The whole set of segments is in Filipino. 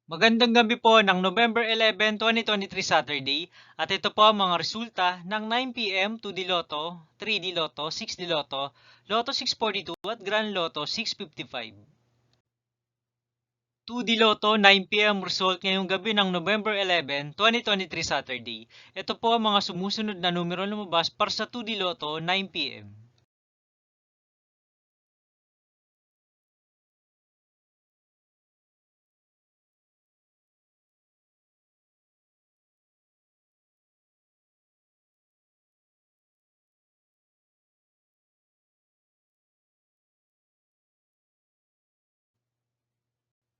Magandang gabi po ng November 11, 2023 Saturday at ito po ang mga resulta ng 9 p.m. 2D Lotto, 3D Lotto, 6D Lotto, Lotto 642 at Grand Lotto 655. 2D Lotto 9 p.m. result ngayong gabi ng November 11, 2023 Saturday. Ito po ang mga sumusunod na numero lumabas para sa 2D Lotto 9 p.m.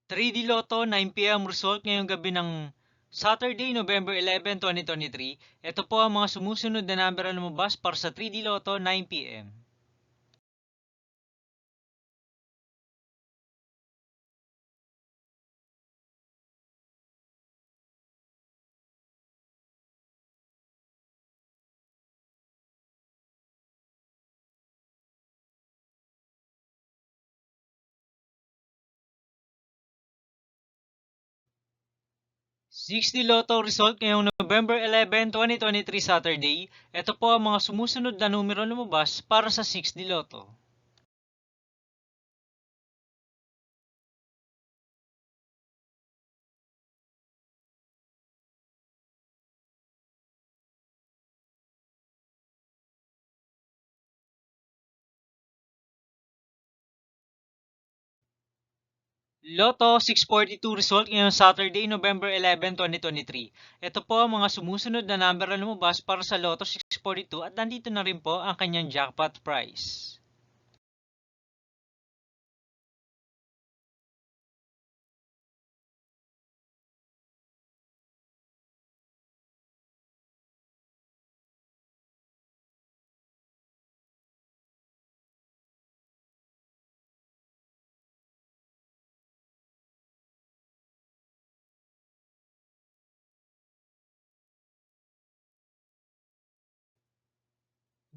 3D Lotto 9 p.m. result ngayong gabi ng Saturday, November 11, 2023. Ito po ang mga sumusunod na number na lumabas para sa 3D Lotto 9 p.m. 6D Lotto result ngayong November 11, 2023 Saturday. Ito po ang mga sumusunod na numero lumabas para sa 6D Lotto. 642 result ngayong Saturday, November 11, 2023. Ito po ang mga sumusunod na number na lumabas para sa Lotto 642 at nandito na rin po ang kanyang jackpot price.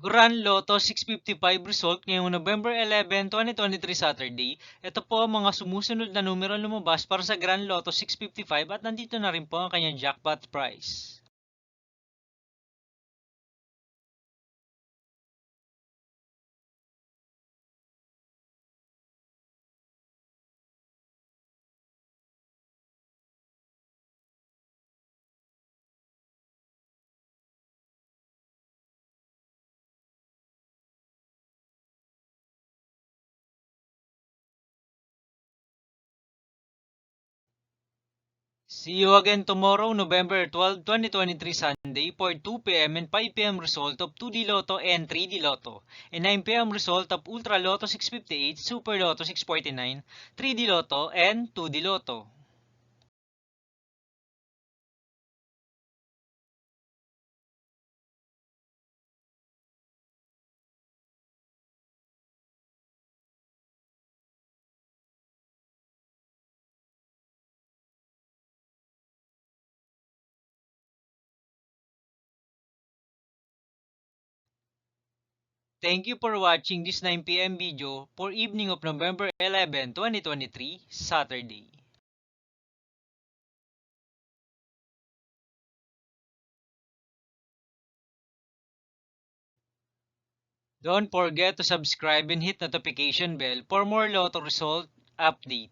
Grand Lotto 655 result ngayong November 11, 2023 Saturday. Ito po ang mga sumusunod na numero lumabas para sa Grand Lotto 655 at nandito na rin po ang kanyang jackpot price. See you again tomorrow, November 12, 2023 Sunday for 2 p.m. and 5 p.m. result of 2D Lotto and 3D Lotto, and 9 p.m. result of Ultra Lotto 658, Super Lotto 649, 3D Lotto, and 2D Lotto. Thank you for watching this 9 p.m. video for evening of November 11, 2023, Saturday. Don't forget to subscribe and hit notification bell for more Lotto result update.